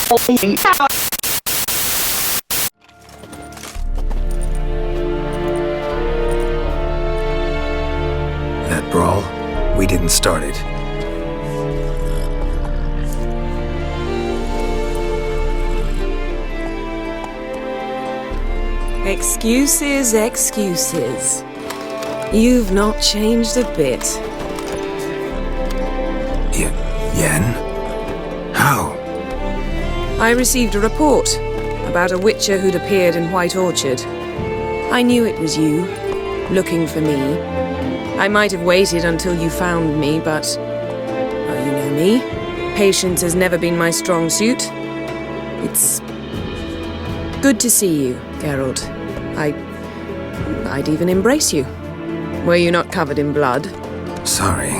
That brawl, we didn't start it. Excuses, excuses. You've not changed a bit. Yen? How? I received a report about a witcher who'd appeared in White Orchard. I knew it was you, looking for me. I might have waited until you found me, but... well, you know me. Patience has never been my strong suit. It's... good to see you, Geralt. I'd even embrace you. Were you not covered in blood? Sorry.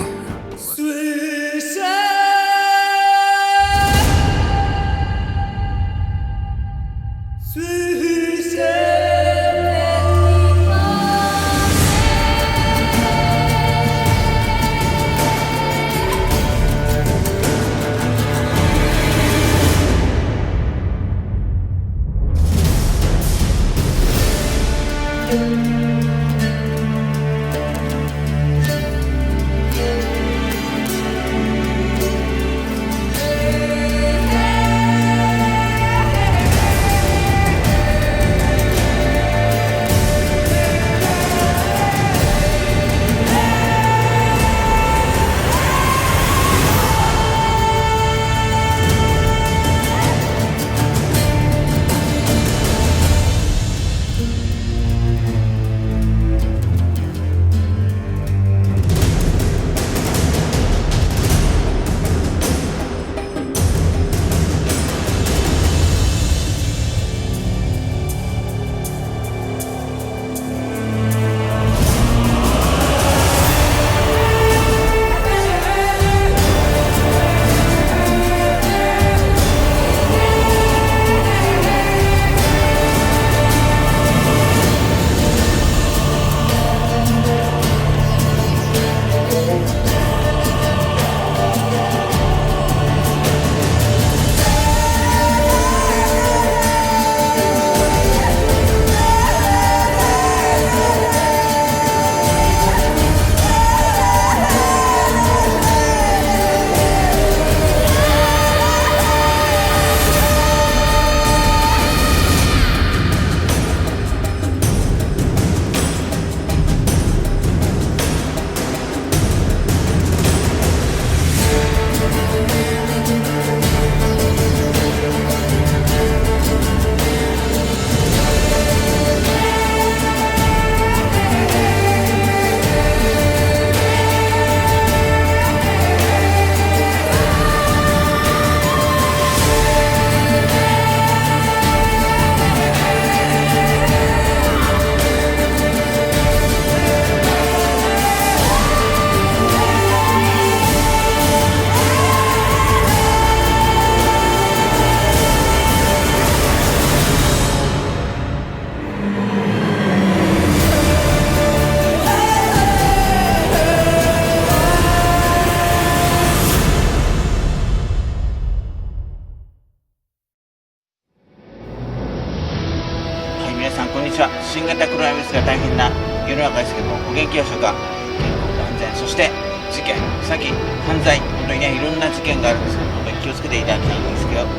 新型コロナウイルスが大変な世の中ですけども、お元気でしょうか。健康と安全、そして事件、詐欺、犯罪、本当にね、いろんな事件があるんですけど、本当に気をつけていただきたいんですけれど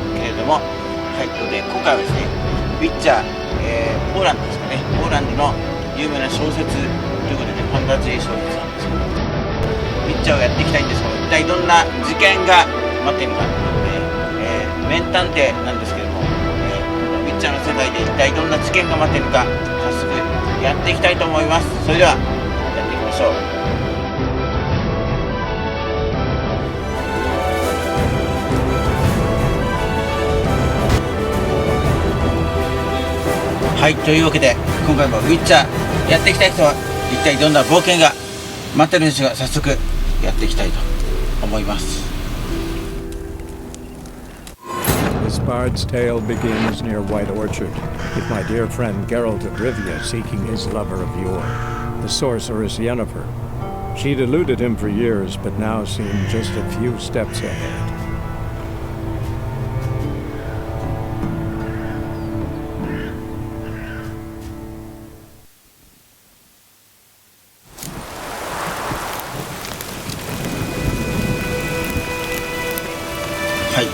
も、はい、ということで今回はですね、ウィッチャー、ポーランドですかね、ポーランドの有名な小説ということで、ファンタジー小説なんですけど、ウィッチャーをやっていきたいんですけど、一体どんな事件が待っているのかということで、麺探偵なんですけども、ウィッチャーの世界で一体どんな事件が待っているのか、早速やっていきたいと思います。それではやっていきましょう。はい、というわけで今回もウィッチャーやっていきたい人は一体どんな冒険が待ってるんでしょうか。早速やっていきたいと思います。This bard's tale begins near White Orchard, with my dear friend Geralt of Rivia seeking his lover of yore, the sorceress Yennefer. She'd eluded him for years, but now seemed just a few steps ahead.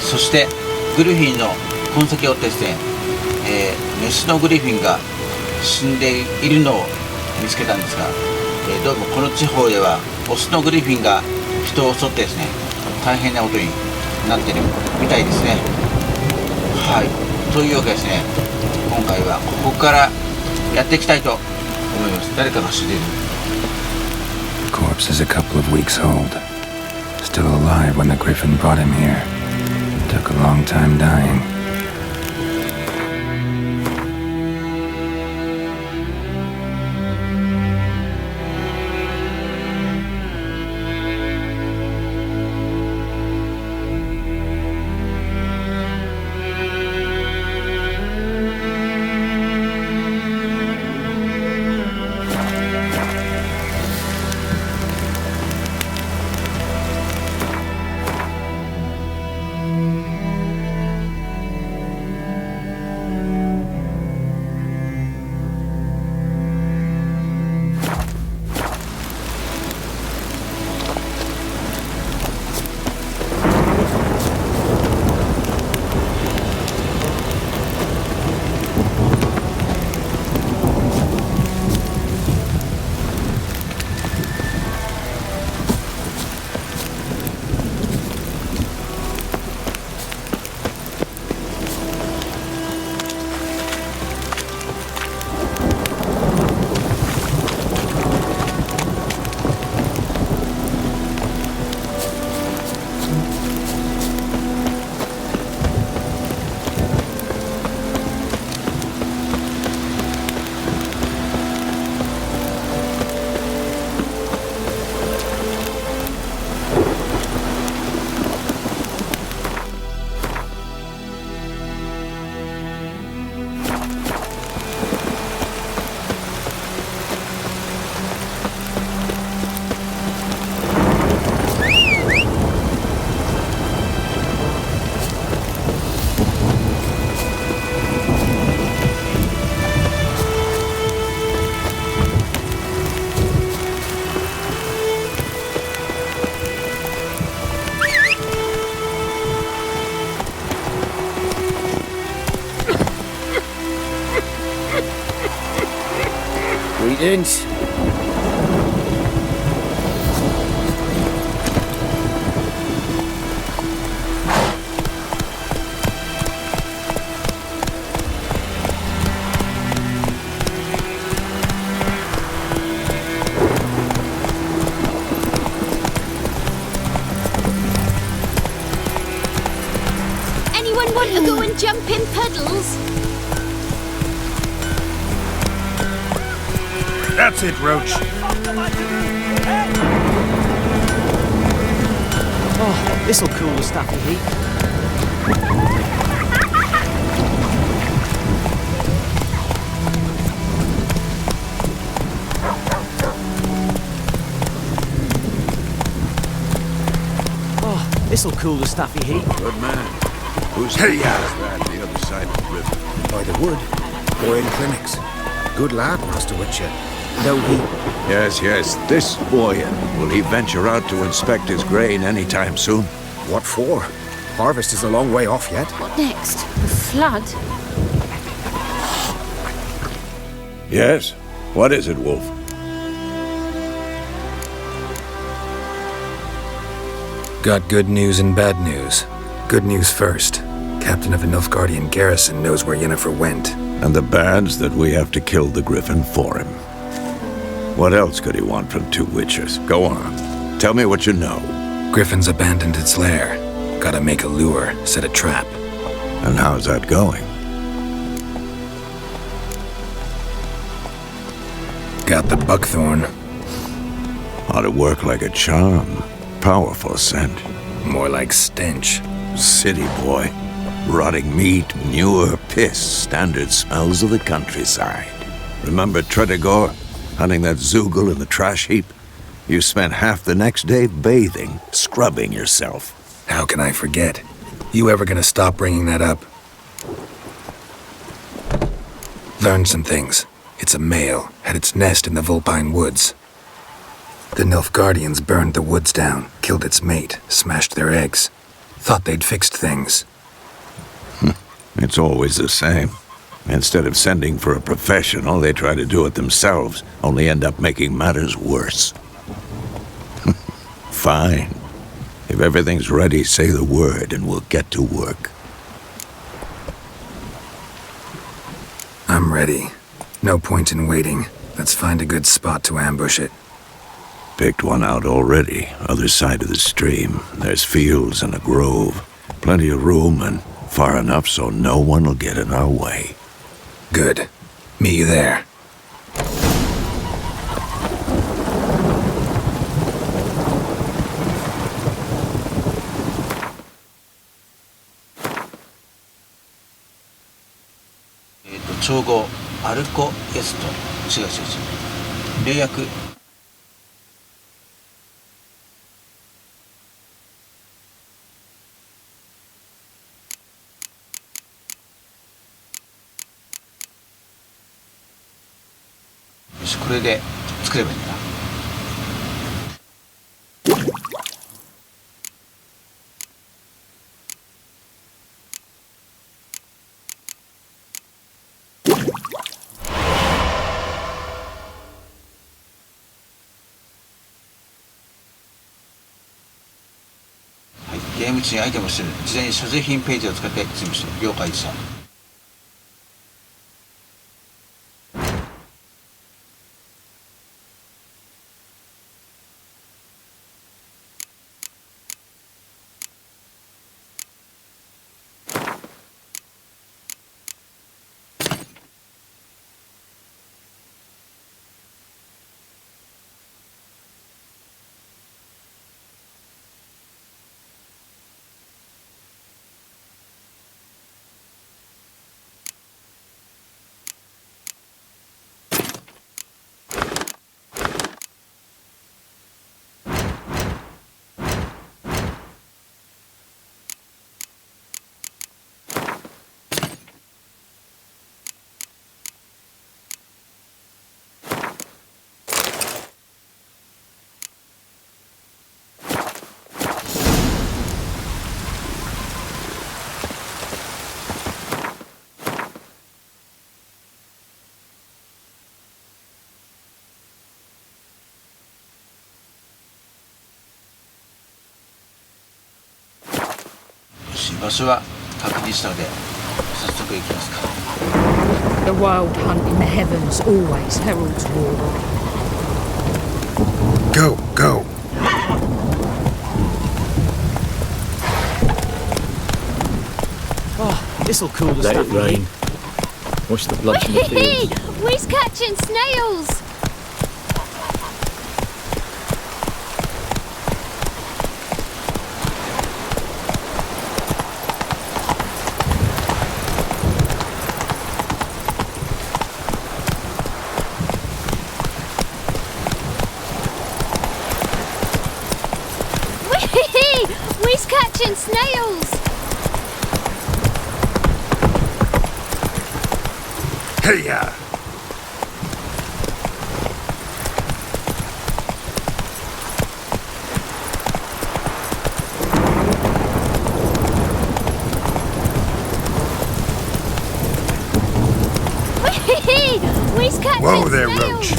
そしてグリフィンの痕跡を追ってですね、メスのグリフィンが死んでいるのを見つけたんですが、どうもこの地方ではオスのグリフィンが人を襲ってですね、大変なことになっているみたいですね。はい、というわけですね、今回はここからやっていきたいと思います。誰かが死んでいる。 The corpse is a couple of weeks old. Still alive when the griffin brought him here. Took a long time dying. Prudence. Anyone want to go and jump in puddles? That's it, Roach. Oh, this'll cool the stuffy heat. Oh, this'll cool the stuffy heat. Good man. Who's he that the other side of the river? By the wood. Boyle Clinics. Good lad, Master Witcher. Though he... Yes, this Boyan. Will he venture out to inspect his grain anytime soon? What for? Harvest is a long way off yet. What next? The flood? Yes. What is it, Wolf? Got good news and bad news. Good news first. Captain of a Nilfgaardian garrison knows where Yennefer went. And the bad's that we have to kill the Griffin for him. What else could he want from two witches? Go on. Tell me what you know. Griffin's abandoned its lair. Gotta make a lure, set a trap. And how's that going? Got the buckthorn. Ought to work like a charm. Powerful scent. More like stench. City boy. Rotting meat, manure, piss, standard smells of the countryside. Remember Tredegor? Hunting that Zoogle in the trash heap? You spent half the next day bathing, scrubbing yourself. How can I forget? You ever gonna stop bringing that up? Learned some things. It's a male, had its nest in the Vulpine Woods. The Nilfgaardians burned the woods down, killed its mate, smashed their eggs. Thought they'd fixed things. It's always the same. Instead of sending for a professional, they try to do it themselves, only end up making matters worse. Fine. If everything's ready, say the word and we'll get to work. I'm ready. No point in waiting. Let's find a good spot to ambush it. Picked one out already, other side of the stream. There's fields and a grove. Plenty of room and far enough so no one will get in our way. Good. Meet you there. .調合アルコエスト違う例訳よしこれで作ればいいんだなゲーム中にアイテムをしている事前に所持品ページを使って追加して了解でした。場所は確認したので早速行きますか。 The wild hunt in the heavens always heralds war. Go, go. Oh, this'll cool the Let stuff it rain. Wash the blood from the fields. We's catching snails! We's catching snails! Hey-ya! We's catching Whoa there, snails! Roach.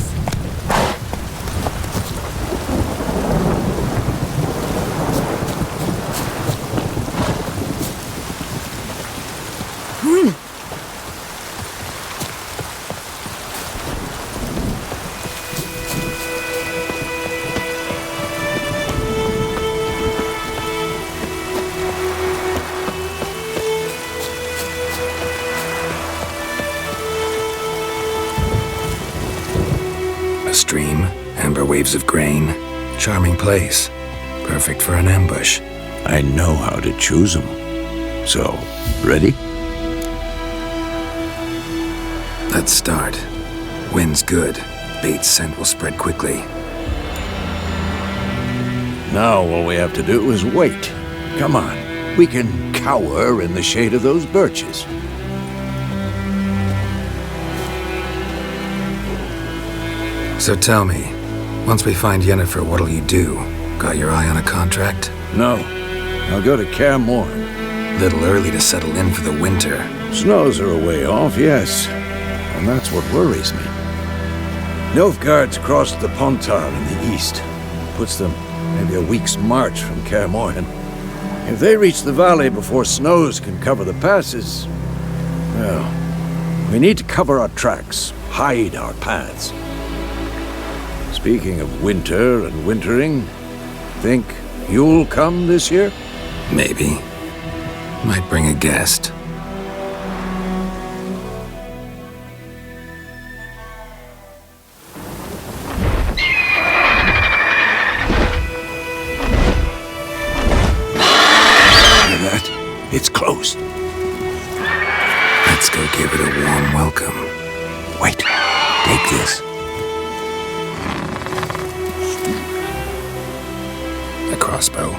A stream, amber waves of grain, charming place, perfect for an ambush. I know how to choose them. So, ready? Let's start. Wind's good. Bait's scent will spread quickly. Now all we have to do is wait. Come on. We can cower in the shade of those birches. So tell me, once we find Yennefer, what'll you do? Got your eye on a contract? No. I'll go to Kaer Little early to settle in for the winter. Snows are a way off, yes. And that's what worries me. Nilfgaard's crossed the Pontar in the east. Puts them maybe a week's march from Kaer If they reach the valley before snows can cover the passes, well, we need to cover our tracks, hide our paths. Speaking of winter and wintering, think you'll come this year? Maybe. Might bring a guest. It's closed. Let's go give it a warm welcome. Wait, take this. A crossbow.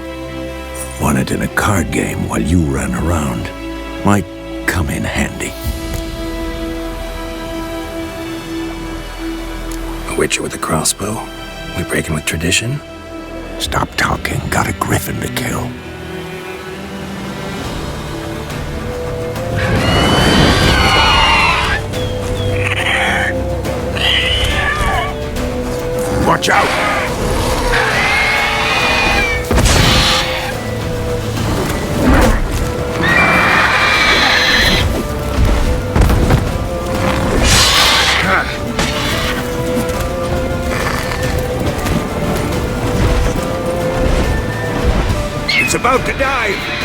Won it in a card game while you ran around. Might come in handy. A witcher with a crossbow? We breaking with tradition? Stop talking. Got a griffin to kill. Watch out! It's about to dive!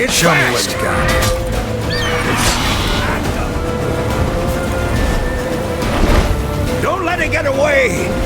Show me what you got. Don't let it get away!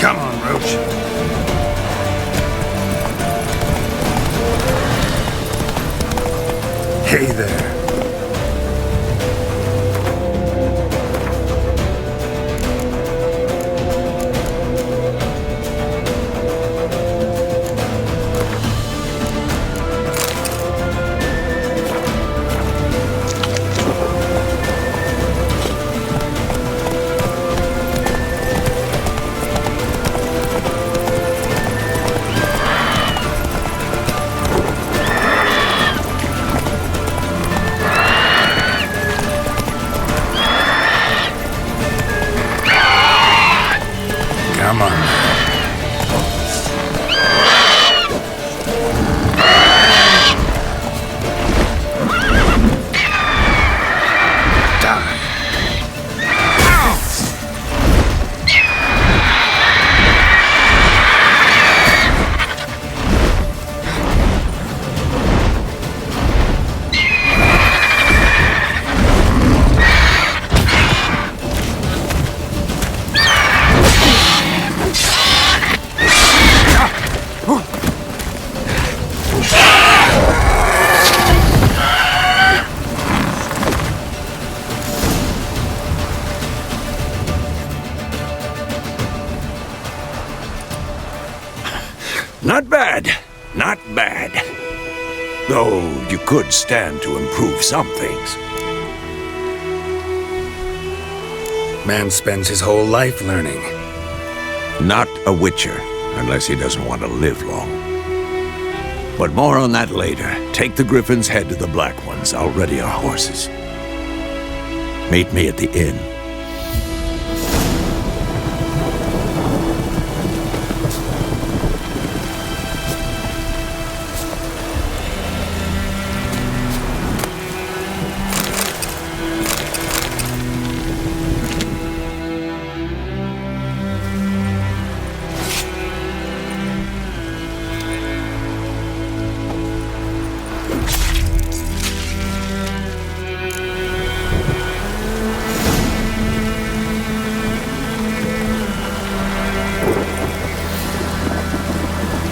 Come on, Roach. Hey there. Come on. Die. Not bad. Not bad. Though you could stand to improve some things. Man spends his whole life learning. Not a witcher, unless he doesn't want to live long. But more on that later. Take the Griffin's head to the Black Ones. I'll ready our horses. Meet me at the inn.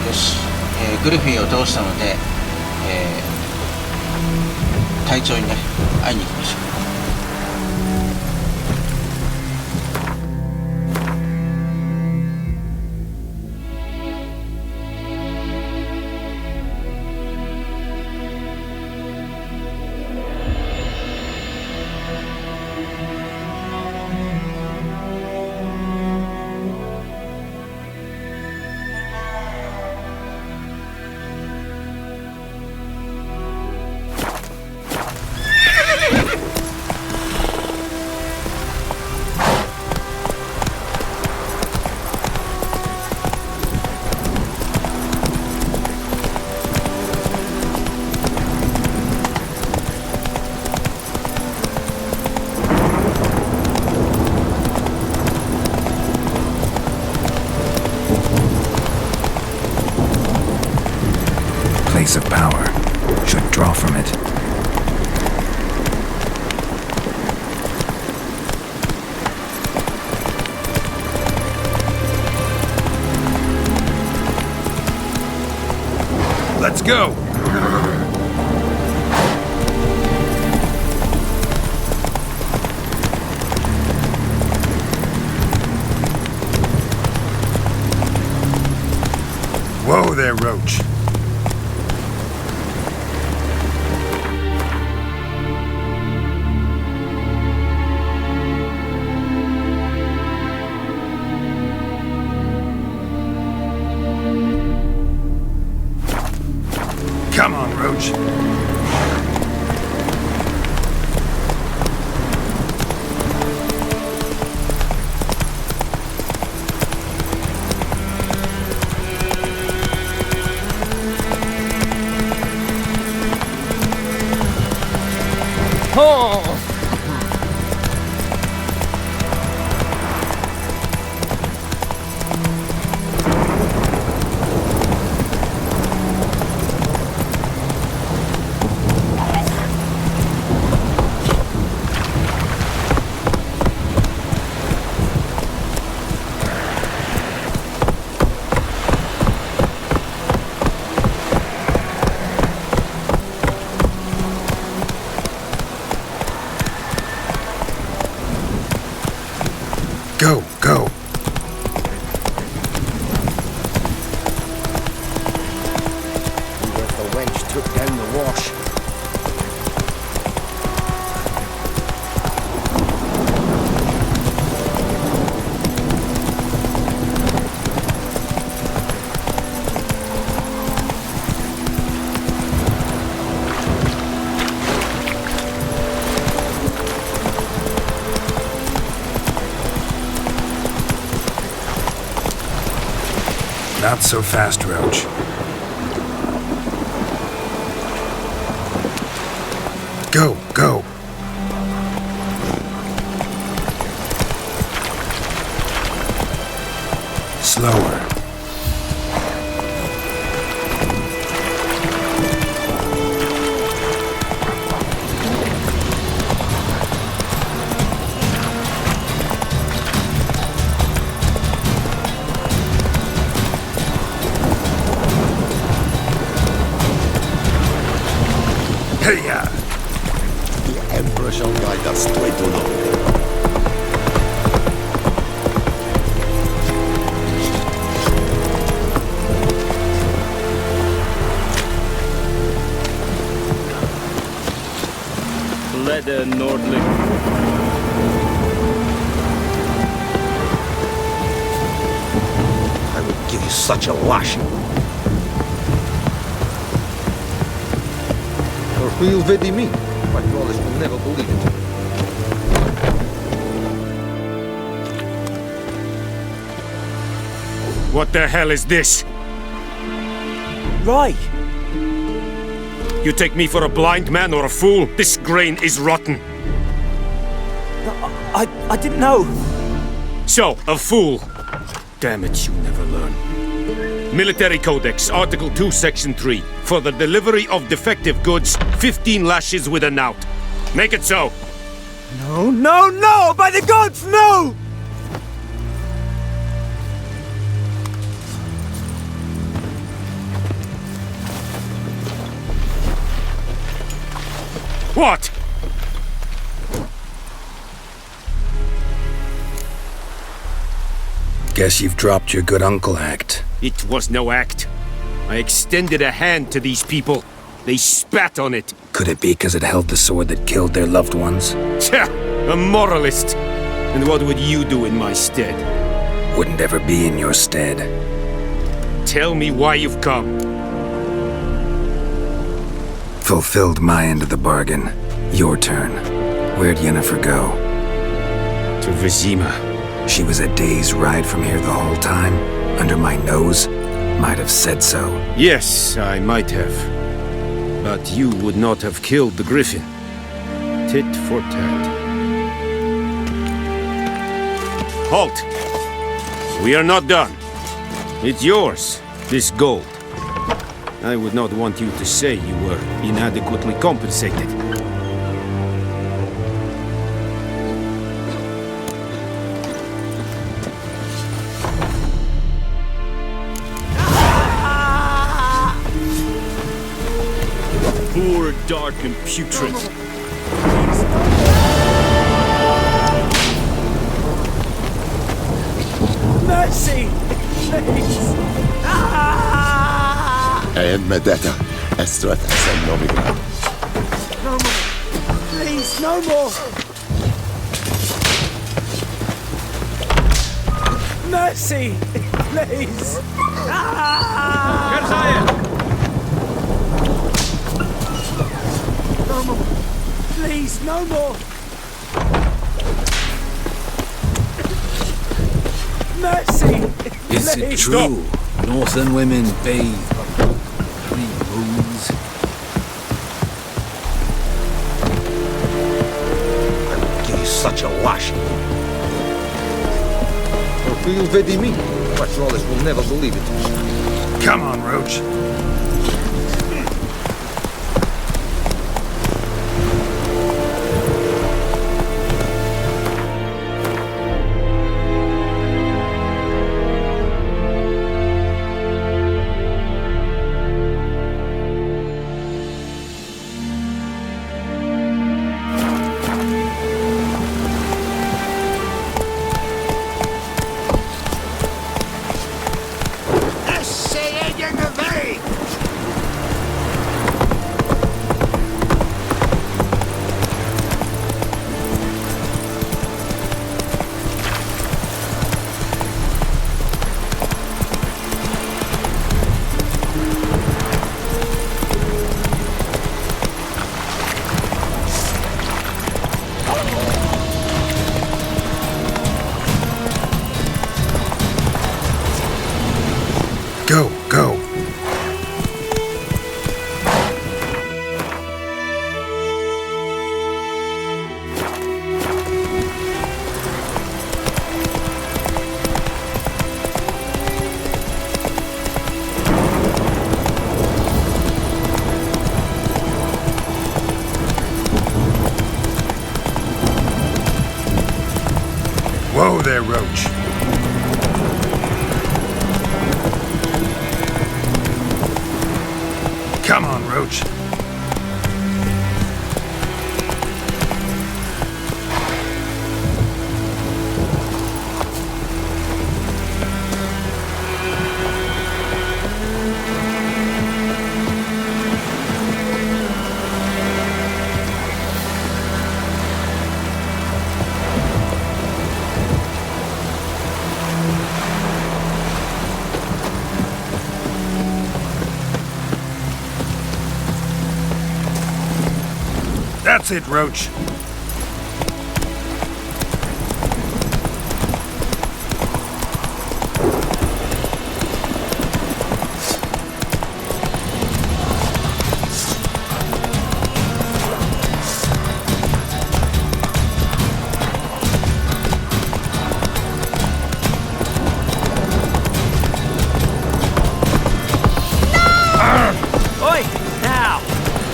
Yoし、グリフィンを倒したので、隊長にね、会いに行きましょう。Place of power should draw from it. Let's go! Whoa there, Roach. Come on, Roach. Go, go. The wench took down the wash. Not so fast, Roach. Go, go. Slower. Hey-ya! The Emperor shall guide us to Eternal. better, Nordling. I will give you such a lashing. Or will vedi me? My brothers will never believe it. What the hell is this? Right. You take me for a blind man or a fool? This grain is rotten. I didn't know. So, a fool. Damn it, you never learn. Military Codex, Article 2, Section 3. For the delivery of defective goods, 15 lashes with a knout. Make it so. No, no, no! By the gods, no! What? Guess you've dropped your good uncle act. It was no act. I extended a hand to these people. They spat on it. Could it be because it held the sword that killed their loved ones? Tch, a moralist. And what would you do in my stead? Wouldn't ever be in your stead. Tell me why you've come. Fulfilled my end of the bargain. Your turn. Where'd Yennefer go? To Vizima. She was a day's ride from here the whole time? Under my nose? Might have said so. Yes, I might have. But you would not have killed the griffin. Tit for tat. Halt! We are not done. It's yours, this gold. I would not want you to say you were inadequately compensated. Poor, dark, and putrid. Mercy! Please! Medeta, Estrat, and Novigrad. No more! Please, no more! Mercy! Please! No more! Please, no more! Mercy! Is it true? Northern women bathe moons. I will give you such a lashing. Or will vedi me? My brothers will never believe it. Come on, Roach. Go, go. Whoa there, Roach. Come on, Roach. That's it, Roach.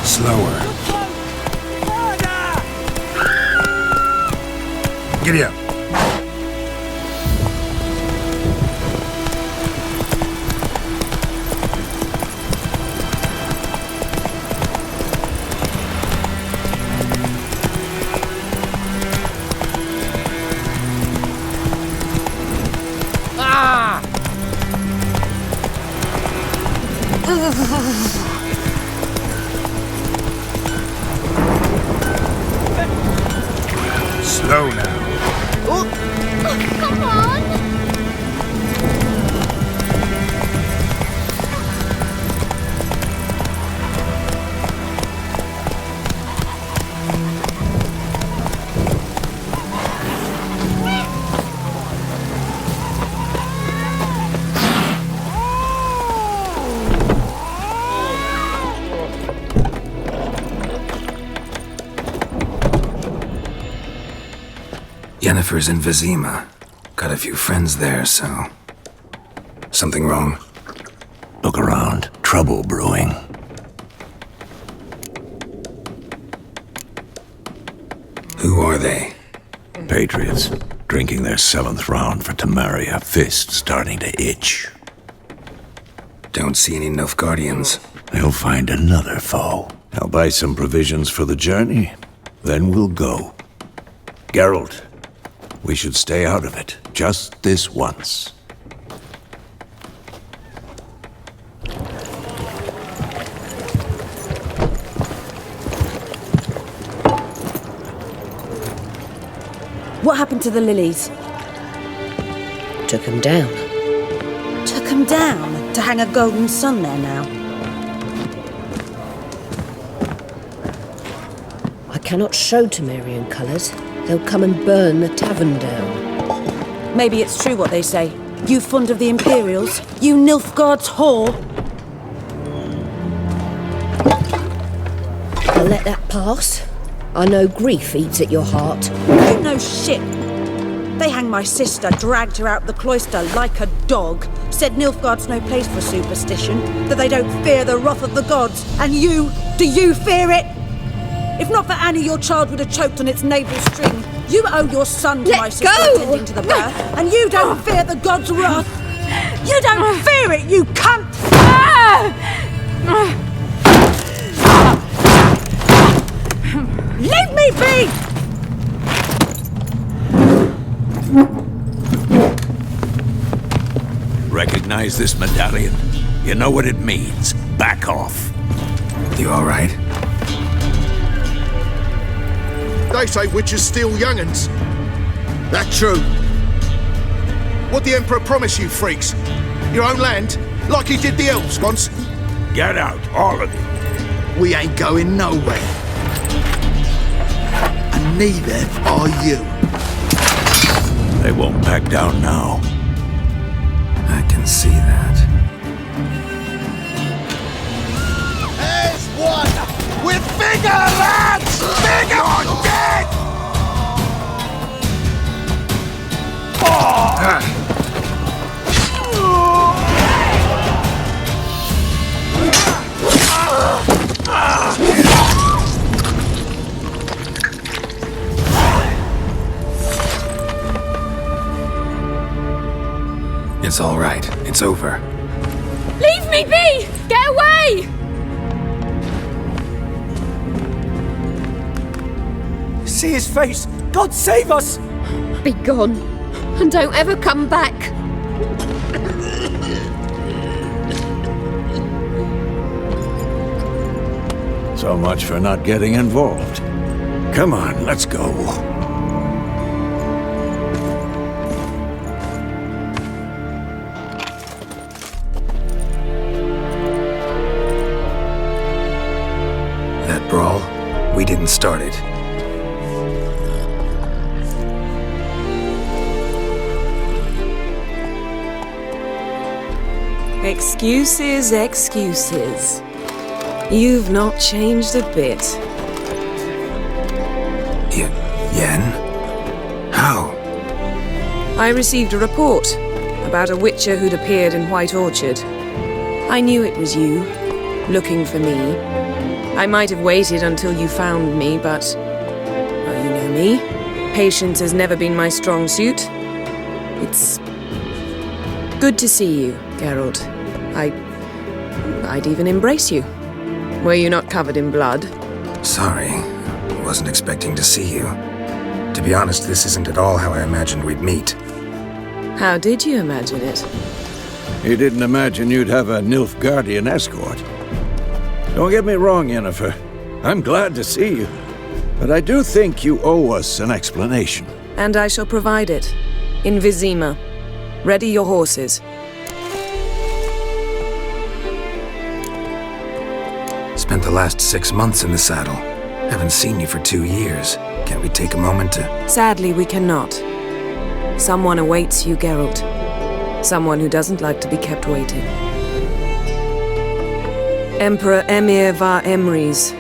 Slower. Giddy up. Slow now. Oh, come on! Yennefer's in Vizima. Got a few friends there, so... Something wrong? Look around. Trouble brewing. Who are they? Patriots. Drinking their 7th round for Tamaria. Fist starting to itch. Don't see any Nilfgaardians. They'll find another foe. I'll buy some provisions for the journey. Then we'll go. Geralt, we should stay out of it. Just this once. What happened to the lilies? Took them down. Took them down? To hang a golden sun there now? I cannot show Temerian colours. They'll come and burn the tavern down. Maybe it's true what they say. You fond of the Imperials? You Nilfgaard's whore? I'll let that pass. I know grief eats at your heart. You know shit. They hanged my sister, dragged her out the cloister like a dog, said Nilfgaard's no place for superstition, that they don't fear the wrath of the gods. And you, do you fear it? If not for Annie, your child would have choked on its navel string. You owe your son to my sister attending to the birth, and you don't fear the gods' wrath. You don't fear it, you cunt! Leave me be! Recognize this medallion? You know what it means. Back off. You all right? They say witches steal young'uns. That true? What the Emperor promise you, freaks? Your own land? Like he did the elves once? Get out, all of you. We ain't going nowhere. And neither are you. They won't back down now. I can see that. There's one! With bigger lads! Bigger! You're dead! It's all right. It's over. Leave me be! Get away! See his face! God save us! Be gone, and don't ever come back. So much for not getting involved. Come on, let's go. That brawl? We we didn't start it. Excuses, excuses. You've not changed a bit. Yen? How? I received a report about a witcher who'd appeared in White Orchard. I knew it was you, looking for me. I might have waited until you found me, but... well, you know me. Patience has never been my strong suit. It's... good to see you, Geralt. I'd even embrace you. Were you not covered in blood? Sorry. Wasn't expecting to see you. To be honest, this isn't at all how I imagined we'd meet. How did you imagine it? You didn't imagine you'd have a Nilfgaardian escort. Don't get me wrong, Yennefer. I'm glad to see you. But I do think you owe us an explanation. And I shall provide it. In Vizima. Ready your horses. Spent the last 6 months in the saddle. Haven't seen you for 2 years. Can't we take a moment to... Sadly, we cannot. Someone awaits you, Geralt. Someone who doesn't like to be kept waiting. Emperor Emir var Emrys.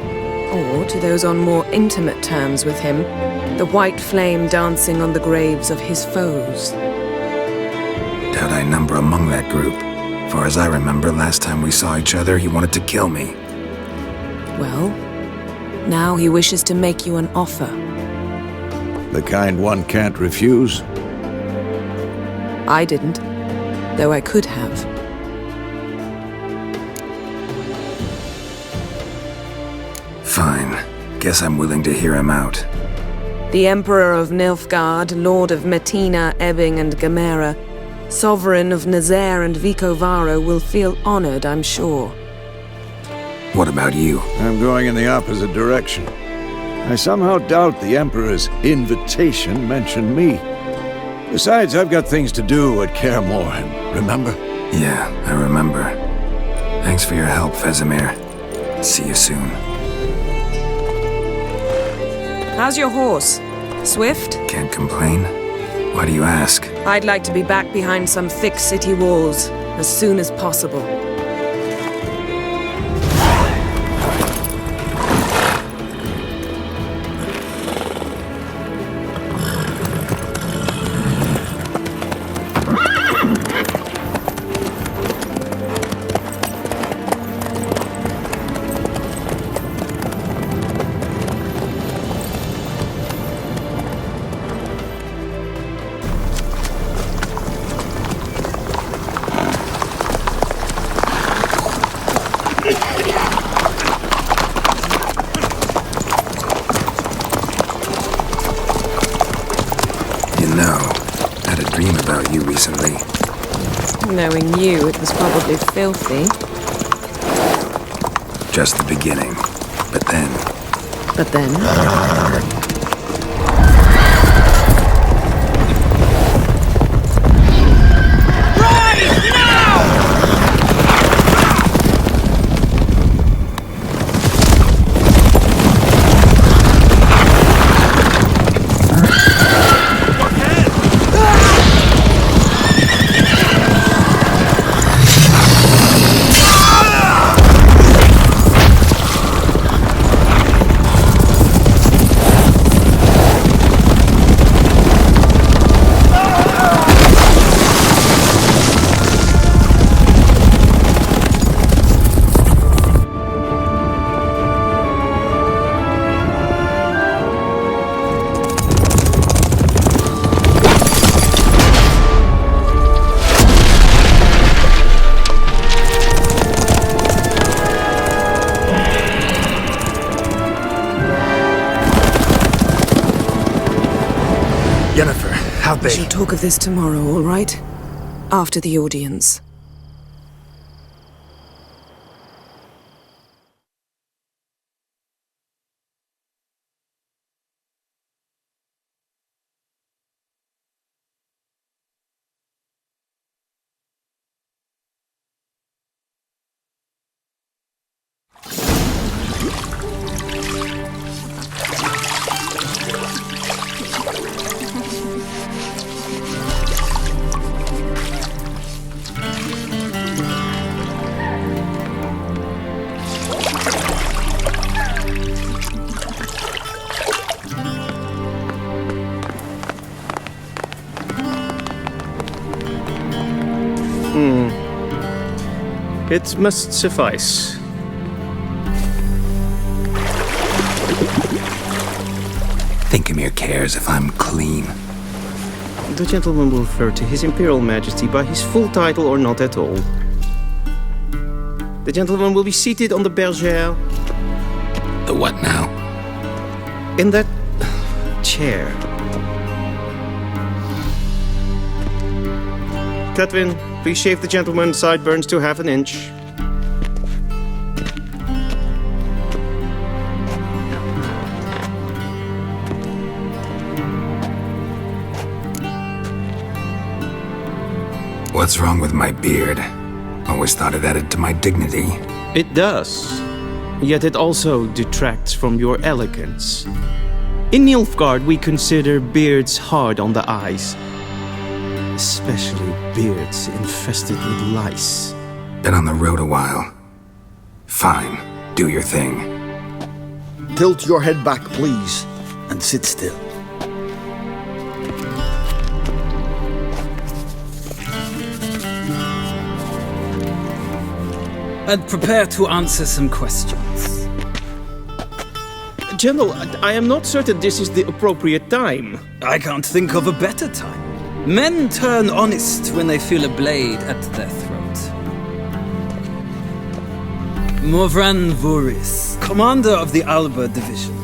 Or, to those on more intimate terms with him, the white flame dancing on the graves of his foes. Doubt I number among that group. Far as I remember, last time we saw each other, he wanted to kill me. Well, now he wishes to make you an offer. The kind one can't refuse? I didn't, though I could have. Fine. Guess I'm willing to hear him out. The Emperor of Nilfgaard, Lord of Metina, Ebbing and Gamera, Sovereign of Nazaire and Vicovaro will feel honored, I'm sure. What about you? I'm going in the opposite direction. I somehow doubt the Emperor's invitation mentioned me. Besides, I've got things to do at Kaer Morhen, remember? Yeah, I remember. Thanks for your help, Vesemir. See you soon. How's your horse? Swift? Can't complain. Why do you ask? I'd like to be back behind some thick city walls as soon as possible. Knowing you, it was probably filthy. Just the beginning. But then... But then? Yennefer, how'd they... We shall talk of this tomorrow, all right? After the audience. It must suffice. Thinkemere cares if I'm clean. The gentleman will refer to His Imperial Majesty by his full title or not at all. The gentleman will be seated on the bergère. The what now? In that chair. Catwin, please shave the gentleman's sideburns to 1/2 inch. What's wrong with my beard? Always thought it added to my dignity. It does. Yet it also detracts from your elegance. In Nilfgaard, we consider beards hard on the eyes. Especially beards infested with lice. Been on the road a while. Fine, do your thing. Tilt your head back, please, and sit still. And prepare to answer some questions. General, I am not certain this is the appropriate time. I can't think of a better time. Men turn honest when they feel a blade at their throat. Morvran Voris, commander of the Alba Division.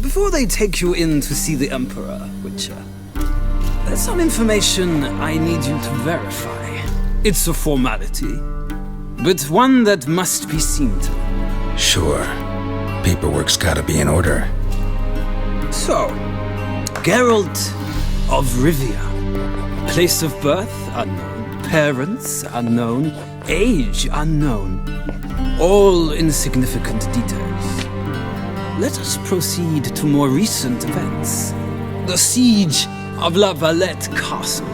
Before they take you in to see the Emperor, Witcher, there's some information I need you to verify. It's a formality, but one that must be seen to. Sure. Paperwork's gotta be in order. So, Geralt of Rivia. Place of birth unknown. Parents unknown. Age unknown. All insignificant details. Let us proceed to more recent events. The siege of La Valette Castle.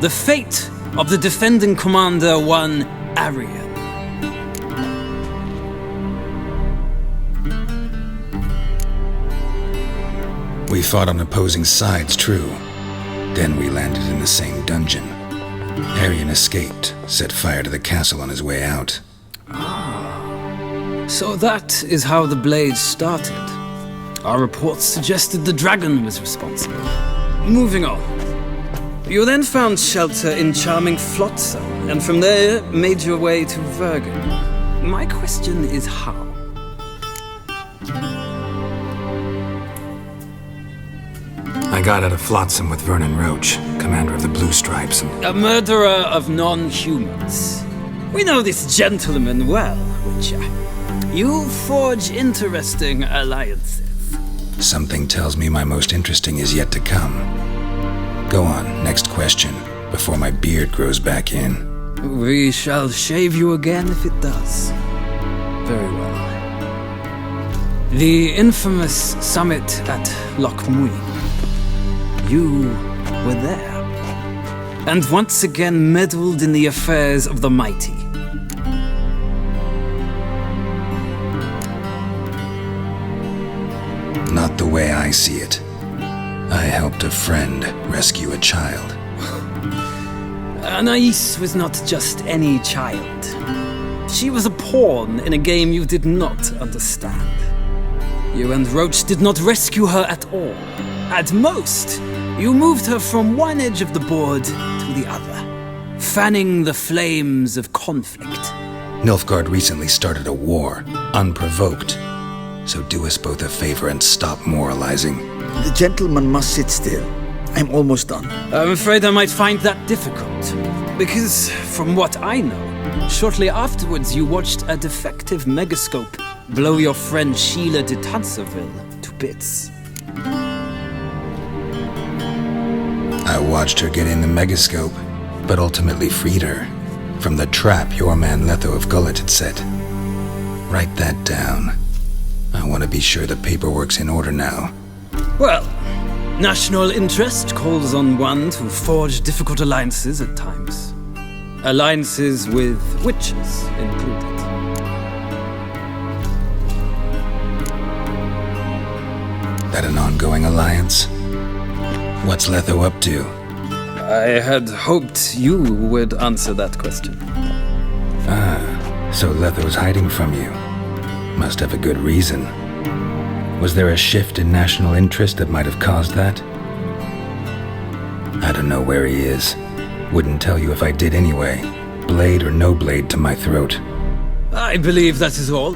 The fate of the defending commander, one Arian. We fought on opposing sides, true. Then we landed in the same dungeon. Arian escaped, set fire to the castle on his way out. So that is how the Blade started. Our reports suggested the dragon was responsible. Moving on. You then found shelter in charming Flotsam, and from there made your way to Vergen. My question is how? I got out of Flotsam with Vernon Roach, commander of the Blue Stripes. A murderer of non-humans. We know this gentleman well, Witcher. You forge interesting alliances. Something tells me my most interesting is yet to come. Go on, next question, before my beard grows back in. We shall shave you again if it does. Very well. The infamous summit at Loch Mui. You were there. And once again meddled in the affairs of the mighty. Not the way I see it. I helped a friend rescue a child. Anais was not just any child. She was a pawn in a game you did not understand. You and Roach did not rescue her at all. At most, you moved her from one edge of the board to the other, fanning the flames of conflict. Nilfgaard recently started a war, unprovoked. So do us both a favor and stop moralizing. The gentleman must sit still. I'm almost done. I'm afraid I might find that difficult. Because, from what I know, shortly afterwards you watched a defective megascope blow your friend Sheila de Tanserville to bits. I watched her get in the megascope, but ultimately freed her from the trap your man Letho of Gullet had set. Write that down. I want to be sure the paperwork's in order now. Well, national interest calls on one to forge difficult alliances at times. Alliances with witches included. That an ongoing alliance? What's Letho up to? I had hoped you would answer that question. So Letho's hiding from you. Must have a good reason. Was there a shift in national interest that might have caused that? I don't know where he is. Wouldn't tell you if I did anyway. Blade or no blade to my throat. I believe that is all.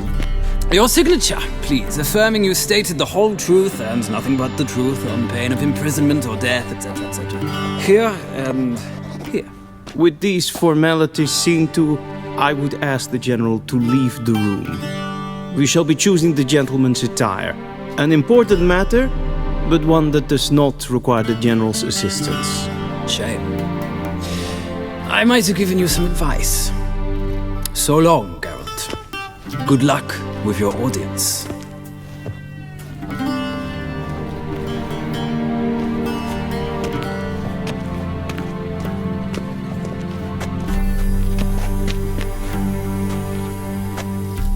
Your signature, please, affirming you stated the whole truth and nothing but the truth on pain of imprisonment or death, etc., etc. Here and here. With these formalities seen to, I would ask the General to leave the room. We shall be choosing the gentleman's attire. An important matter, but one that does not require the General's assistance. Shame. I might have given you some advice. So long, Geralt. Good luck with your audience.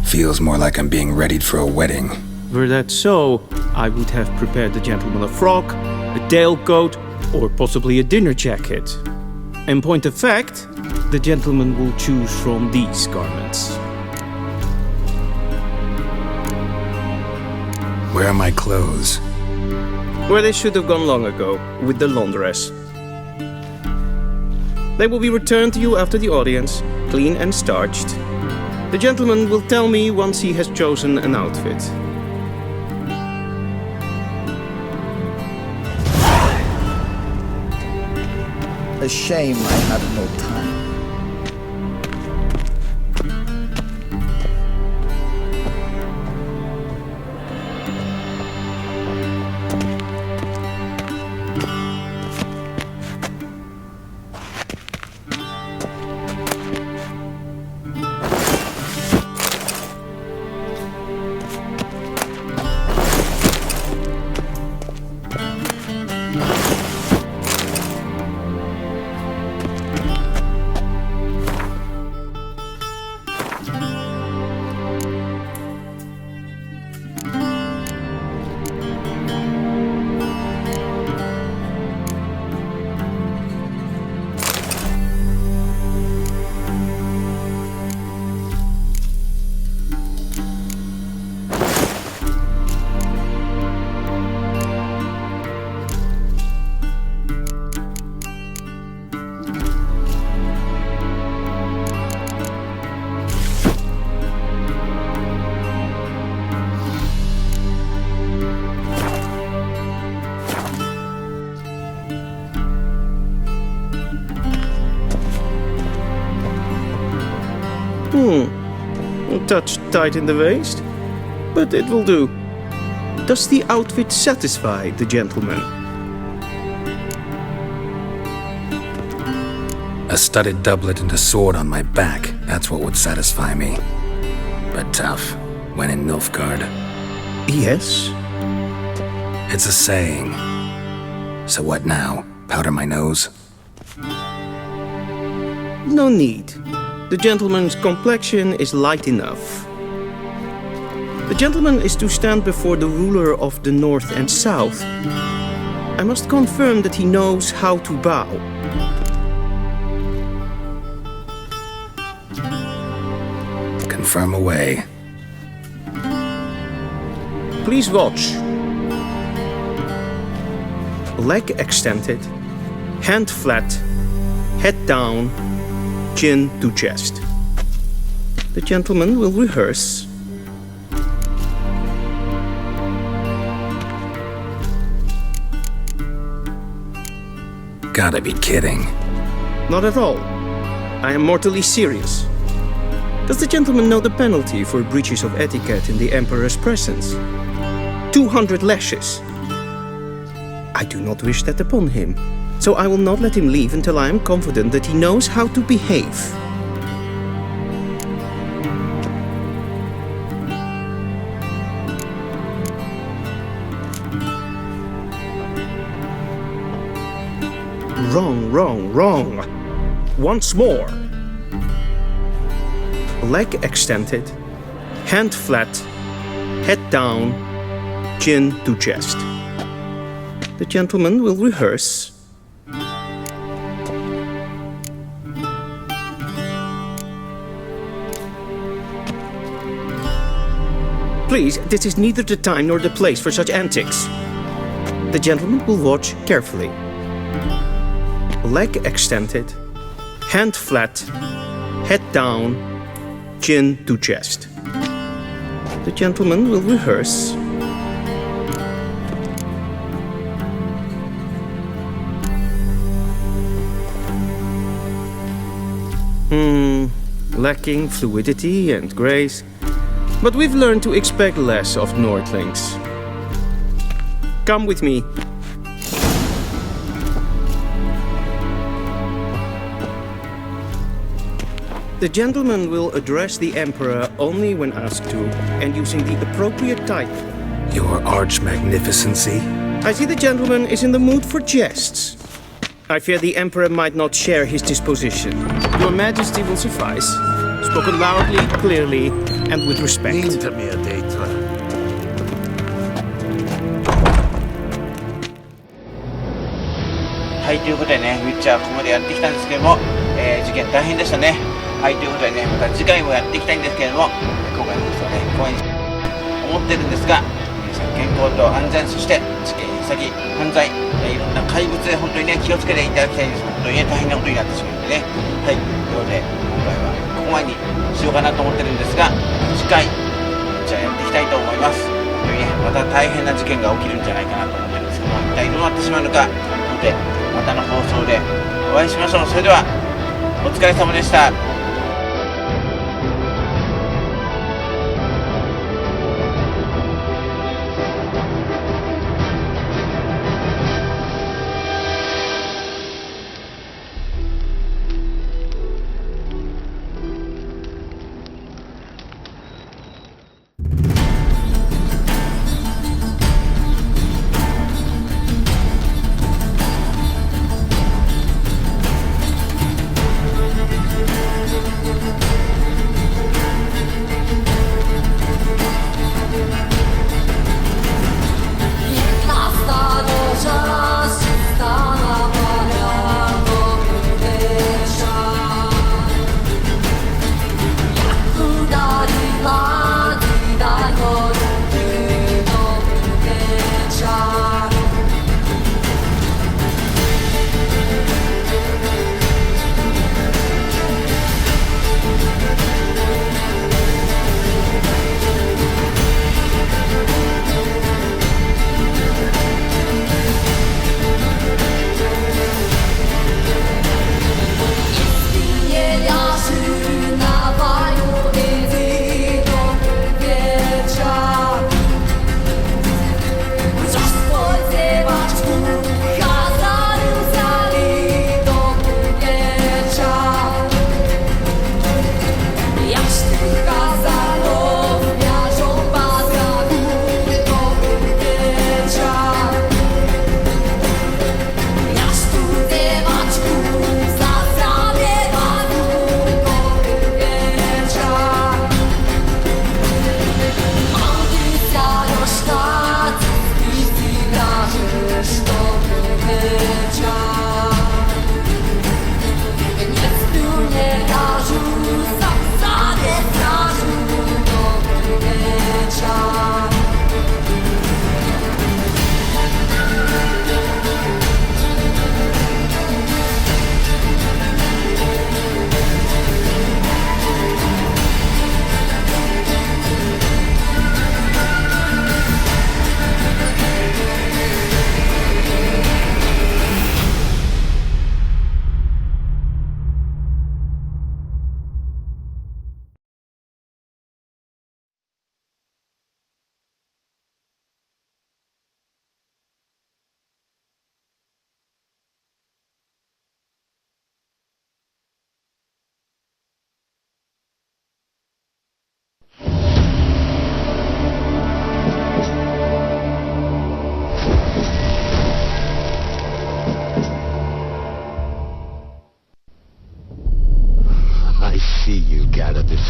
Feels more like I'm being readied for a wedding. Were that so, I would have prepared the gentleman a frock, a tailcoat, or possibly a dinner jacket. In point of fact, the gentleman will choose from these garments. Where are my clothes? Where they should have gone long ago, with the laundress. They will be returned to you after the audience, clean and starched. The gentleman will tell me once he has chosen an outfit. A shame I had no time. A touch tight in the waist, but it will do. Does the outfit satisfy the gentleman? A studded doublet and a sword on my back, that's what would satisfy me. But tough, when in Nilfgaard. Yes? It's a saying. So what now? Powder my nose? No need. The gentleman's complexion is light enough. The gentleman is to stand before the ruler of the North and South. I must confirm that he knows how to bow. Confirm away. Please watch. Leg extended, hand flat, head down, chin to chest. The gentleman will rehearse. Gotta be kidding. Not at all. I am mortally serious. Does the gentleman know the penalty for breaches of etiquette in the Emperor's presence? 200 lashes. I do not wish that upon him, so I will not let him leave until I am confident that he knows how to behave. Wrong, wrong, wrong. Once more. Leg extended, hand flat, head down, chin to chest. The gentleman will rehearse. Please, this is neither the time nor the place for such antics. The gentleman will watch carefully. Leg extended, hand flat, head down, chin to chest. The gentleman will rehearse. Lacking fluidity and grace, but we've learned to expect less of Nordlings. Come with me. The gentleman will address the Emperor only when asked to, and using the appropriate title. Your Arch-Magnificency? I see the gentleman is in the mood for jests. I fear the Emperor might not share his disposition. Your Majesty will suffice. Spoken loudly, clearly, and with respect. Intimidator. はい、ということでね、ウィッチャーここまでやってきたんですけども、事件大変でしたね。はい、ということでね、また次回もやっていきたいんですけれども、今回の放送はね、こういうふうに思ってるんですが、皆さん健康と安全、そして事件、詐欺、犯罪、いろんな怪物で本当にね、気をつけていただきたいんです。本当にね、大変なことになってしまうのでね。はい、ということで、今回はここまでにしようかなと思ってるんですが、次回、じゃあやっていきたいと思います。本当にね、また大変な事件が起きるんじゃないかなと思ってるんですけども、一体どうなってしまうのか、なので、またの放送でお会いしましょう。それでは、お疲れ様でした。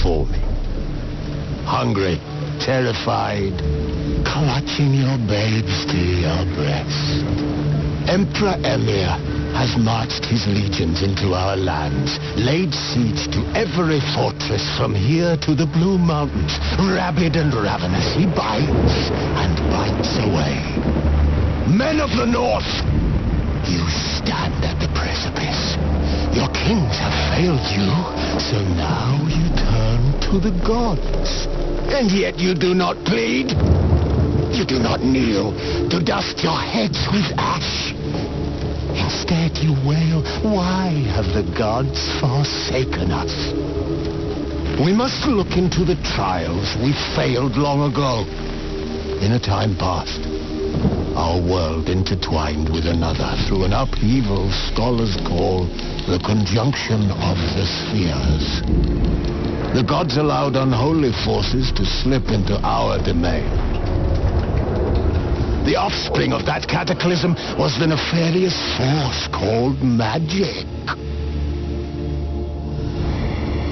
before me. Hungry, terrified, clutching your babes to your breast. Emperor Emir has marched his legions into our lands, laid siege to every fortress from here to the Blue Mountains. Rabid and ravenous, he bites and bites away. Men of the North, you stand at the precipice. Your kings have failed you, so now you turn to the gods. And yet you do not plead. You do not kneel to dust your heads with ash. Instead you wail, why have the gods forsaken us? We must look into the trials we failed long ago. In a time past, our world intertwined with another through an upheaval scholars call the conjunction of the spheres. The gods allowed unholy forces to slip into our domain. The offspring of that cataclysm was the nefarious force called magic.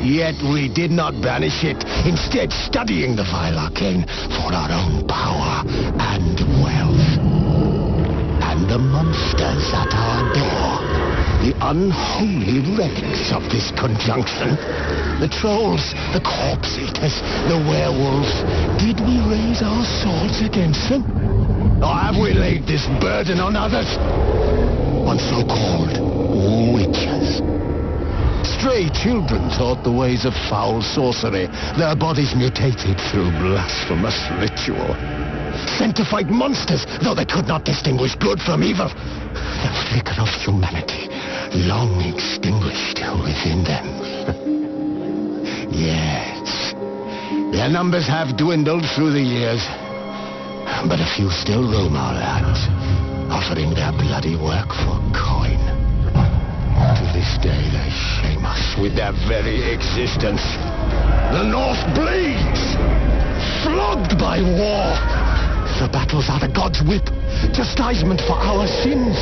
Yet we did not banish it, instead studying the vile arcane for our own power and wealth. And the monsters at our door, the unholy relics of this conjunction, the trolls, the corpse eaters, the werewolves, did we raise our swords against them? Or have we laid this burden on others? On so-called witches. Stray children taught the ways of foul sorcery, their bodies mutated through blasphemous ritual. Sent to fight monsters, though they could not distinguish good from evil. The flicker of humanity, long extinguished within them. Yes, their numbers have dwindled through the years, but a few still roam our lands, offering their bloody work for coin. To this day they shame us with their very existence. The North bleeds, flogged by war. The battles are the gods' whip, chastisement for our sins.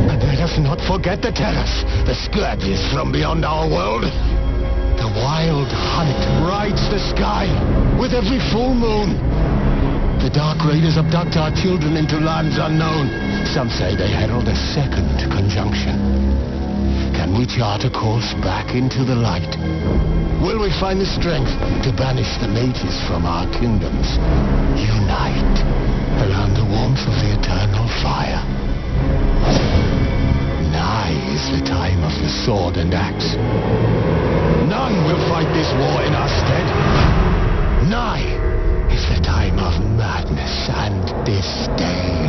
And let us not forget the terrors, the scourges from beyond our world. The wild hunt rides the sky with every full moon. The dark raiders abduct our children into lands unknown. Some say they herald a second conjunction. Can we chart a course back into the light? Will we find the strength to banish the mages from our kingdoms? Unite around the warmth of the eternal fire. Nigh is the time of the sword and axe. None will fight this war in our stead. Nigh is the time of madness and disdain.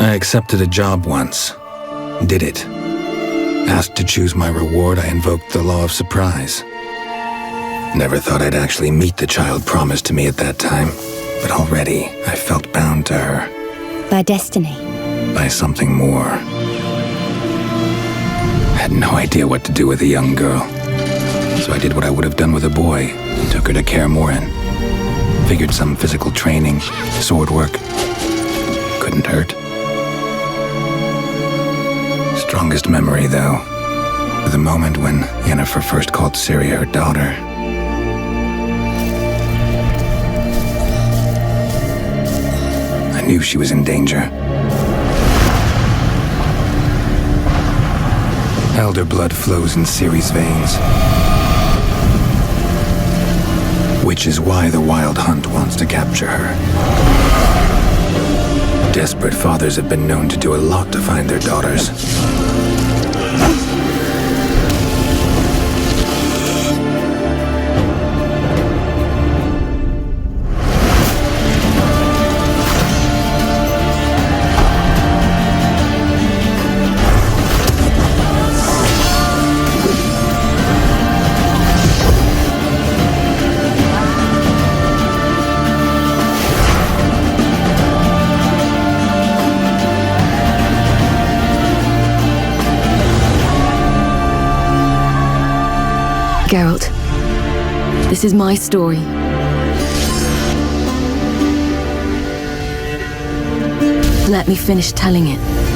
I accepted a job once. Did it. Asked to choose my reward, I invoked the law of surprise. Never thought I'd actually meet the child promised to me at that time, but already I felt bound to her. By destiny. By something more. Had no idea what to do with a young girl. So I did what I would have done with a boy, and took her to Kaer Morhen. Figured some physical training, sword work, couldn't hurt. Strongest memory, though, the moment when Yennefer first called Ciri her daughter. I knew she was in danger. Elder blood flows in Ciri's veins. Which is why the Wild Hunt wants to capture her. Desperate fathers have been known to do a lot to find their daughters. Geralt, this is my story. Let me finish telling it.